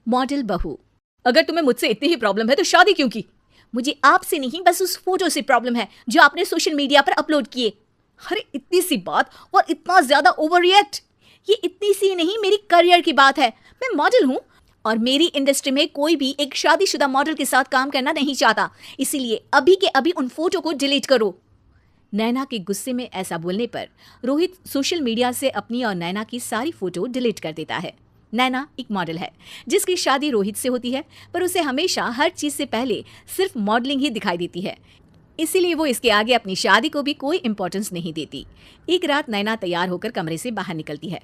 Model बहू, अगर तुम्हें मुझसे इतनी ही प्रॉब्लम है तो शादी क्यों की? मुझे आपसे नहीं, बस उस फोटो से प्रॉब्लम है जो आपने सोशल मीडिया पर अपलोड किए। अरे इतनी सी बात और इतना ज्यादा ओवर रिएक्ट। ये इतनी सी नहीं, मेरी करियर की बात है। मैं मॉडल हूँ और मेरी इंडस्ट्री में कोई भी एक शादीशुदा मॉडल के साथ काम करना नहीं चाहता। इसीलिए अभी के अभी उन फोटो को डिलीट करो। नैना के गुस्से में ऐसा बोलने पर रोहित सोशल मीडिया से अपनी और नैना की सारी फोटो डिलीट कर देता है। नैना एक मॉडल है जिसकी शादी रोहित से होती है, पर उसे हमेशा हर चीज से पहले सिर्फ मॉडलिंग ही दिखाई देती है। इसीलिए वो इसके आगे अपनी शादी को भी कोई इंपॉर्टेंस नहीं देती। एक रात नैना तैयार होकर कमरे से बाहर निकलती है।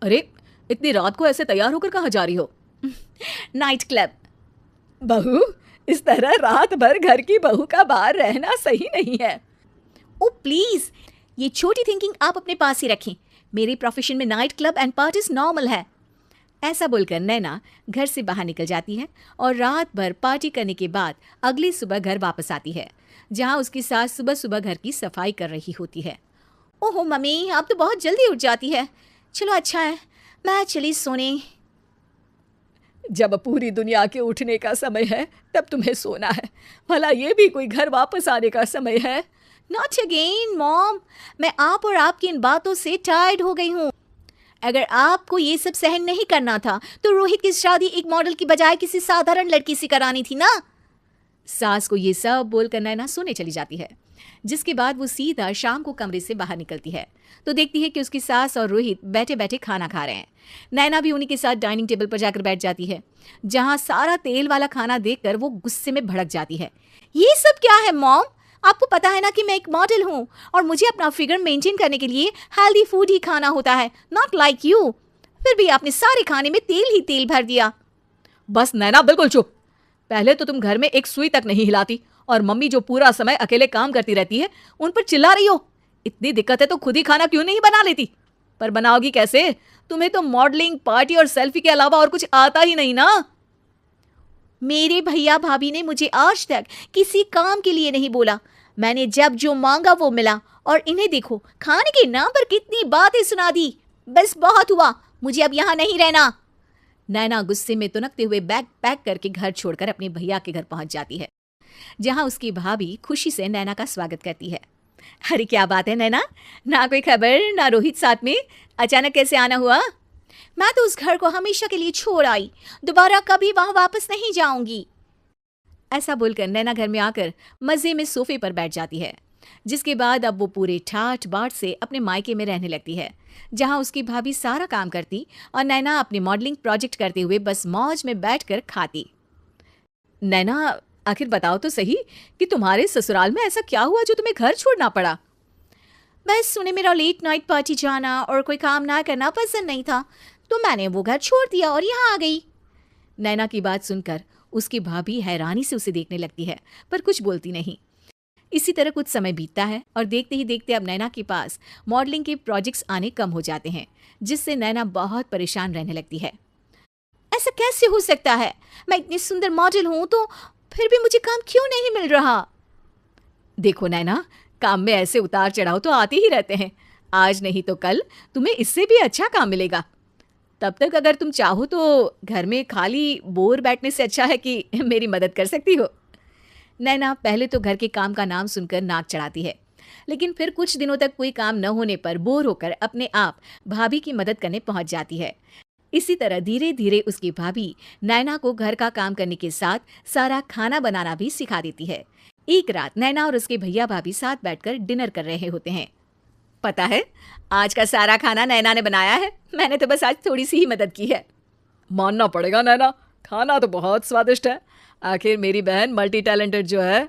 अरे इतनी रात को ऐसे तैयार होकर कहाँ जा रही हो? Night club. बहू, इस तरह रात भर घर की बहू का बाहर रहना सही नहीं है। ओ प्लीज, ये छोटी थिंकिंग आप अपने पास ही रखें। मेरे प्रोफेशन में night club and parties normal है। ऐसा बोलकर नैना घर से बाहर निकल जाती है और रात भर पार्टी करने के बाद अगली सुबह घर वापस आती है, जहां उसकी सास सुबह सुबह घर की सफाई कर रही होती है। ओहो मम्मी, आप तो बहुत जल्दी उठ जाती है। चलो अच्छा है, मैं चली सोने। जब पूरी दुनिया के उठने का समय है तब तुम्हें सोना है, भला ये भी कोई घर वापस आने का समय है? नॉट अगेन मॉम, मैं आप और आपकी इन बातों से टायर्ड हो गई हूँ। अगर आपको ये सब सहन नहीं करना था तो रोहित की शादी एक मॉडल की बजाय किसी साधारण लड़की से करानी थी ना। सास को ये सब बोलकर नैना सोने चली जाती है, जिसके बाद वो सीधा शाम को कमरे से बाहर निकलती है तो देखती है कि उसकी सास और रोहित बैठे बैठे खाना खा रहे हैं। नैना भी उन्हीं के साथ डाइनिंग टेबल पर जाकर बैठ जाती है, जहां सारा तेल वाला खाना देखकर वो गुस्से में भड़क जाती है। ये सब क्या है मॉम? आपको पता है ना कि मैं एक मॉडल हूँ और मुझे अपना फिगर मेंटेन करने के लिए हेल्दी फूड ही खाना होता है, नॉट लाइक यू। फिर भी आपने सारे खाने में तेल ही तेल भर दिया। बस नैना बिल्कुल चुप। पहले तो तुम घर में एक सुई तक नहीं हिलाती और मम्मी जो पूरा समय अकेले काम करती रहती है उन पर चिल्ला रही हो। इतनी दिक्कत है तो खुद ही खाना क्यों नहीं बना लेती? पर बनाओगी कैसे? तुम्हें तो मॉडलिंग, पार्टी और सेल्फी के अलावा और कुछ आता ही नहीं ना। मेरे भैया भाभी ने मुझे आज तक किसी काम के लिए नहीं बोला। मैंने जब जो मांगा वो मिला और इन्हें देखो, खाने के नाम पर कितनी बातें सुना दी। बस बहुत हुआ, मुझे अब यहाँ नहीं रहना। नैना गुस्से में तुनकते हुए बैग पैक करके घर छोड़कर अपने भैया के घर पहुंच जाती है, जहां उसकी भाभी खुशी से नैना का स्वागत करती है। अरे क्या बात है नैना, ना कोई खबर ना रोहित साथ में, अचानक कैसे आना हुआ? मैं तो उस घर को हमेशा के लिए छोड़ आई, दोबारा कभी वहां वापस नहीं जाऊंगी। ऐसा बोलकर नैना घर में आकर मजे में सोफे पर बैठ जाती है, जिसके बाद अब वो पूरे ठाठ बाट से अपने मायके में रहने लगती है, जहां उसकी भाभी सारा काम करती और नैना अपने मॉडलिंग प्रोजेक्ट करते हुए बस मौज में बैठकर खाती। नैना, आखिर बताओ तो सही कि तुम्हारे ससुराल में ऐसा क्या हुआ जो तुम्हें घर छोड़ना पड़ा? बस उन्हें मेरा लेट नाइट पार्टी जाना और कोई काम ना करना पसंद नहीं था, तो मैंने वो घर छोड़ दिया और यहाँ आ गई। नैना की बात सुनकर उसकी भाभी हैरानी से उसे देखने लगती है, पर कुछ बोलती नहीं। इसी तरह कुछ समय बीतता है और देखते ही देखते अब नैना के पास मॉडलिंग के प्रोजेक्ट्स आने कम हो जाते हैं, जिससे नैना बहुत परेशान रहने लगती है। ऐसा कैसे हो सकता है? मैं इतनी सुंदर मॉडल हूं तो फिर भी मुझे काम क्यों नहीं मिल रहा? देखो नैना, काम में ऐसे उतार चढ़ाव तो आते ही रहते हैं। आज नहीं तो कल तुम्हें इससे भी अच्छा काम मिलेगा। तब तक अगर तुम चाहो तो घर में खाली बोर बैठने से अच्छा है कि मेरी मदद कर सकती हो। नैना पहले तो घर के काम का नाम सुनकर नाक चढ़ाती है, लेकिन फिर कुछ दिनों तक कोई काम न होने पर बोर होकर अपने आप भाभी की मदद करने पहुंच जाती है। इसी तरह धीरे धीरे उसकी भाभी नैना को घर का काम करने के साथ सारा खाना बनाना भी सिखा देती है। एक रात नैना और उसके भैया भाभी साथ बैठकर डिनर कर रहे होते हैं। पता है, आज का सारा खाना नैना ने बनाया है, मैंने तो बस आज थोड़ी सी ही मदद की है। मानना पड़ेगा नैना, खाना तो बहुत स्वादिष्ट है। आखिर मेरी बहन मल्टी टैलेंटेड जो है,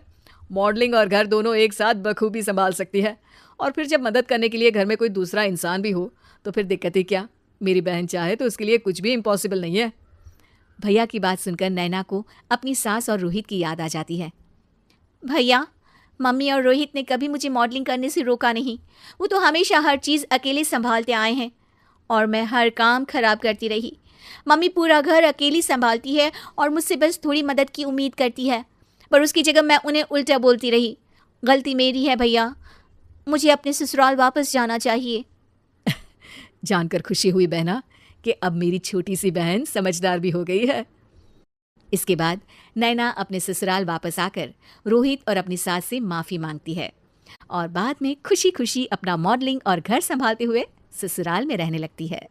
मॉडलिंग और घर दोनों एक साथ बखूबी संभाल सकती है। और फिर जब मदद करने के लिए घर में कोई दूसरा इंसान भी हो तो फिर दिक्कत ही क्या। मेरी बहन चाहे तो उसके लिए कुछ भी इम्पॉसिबल नहीं है। भैया की बात सुनकर नैना को अपनी सास और रोहित की याद आ जाती है। भैया, मम्मी और रोहित ने कभी मुझे मॉडलिंग करने से रोका नहीं। वो तो हमेशा हर चीज़ अकेले संभालते आए हैं और मैं हर काम खराब करती रही। मम्मी पूरा घर अकेली संभालती है और मुझसे बस थोड़ी मदद की उम्मीद करती है, पर उसकी जगह मैं उन्हें उल्टा बोलती रही। गलती मेरी है भैया, मुझे अपने ससुराल वापस जाना चाहिए। जानकर खुशी हुई बहना कि अब मेरी छोटी सी बहन समझदार भी हो गई है। इसके बाद नैना अपने ससुराल वापस आकर रोहित और अपनी सास से माफ़ी मांगती है और बाद में खुशी खुशी अपना मॉडलिंग और घर संभालते हुए ससुराल में रहने लगती है।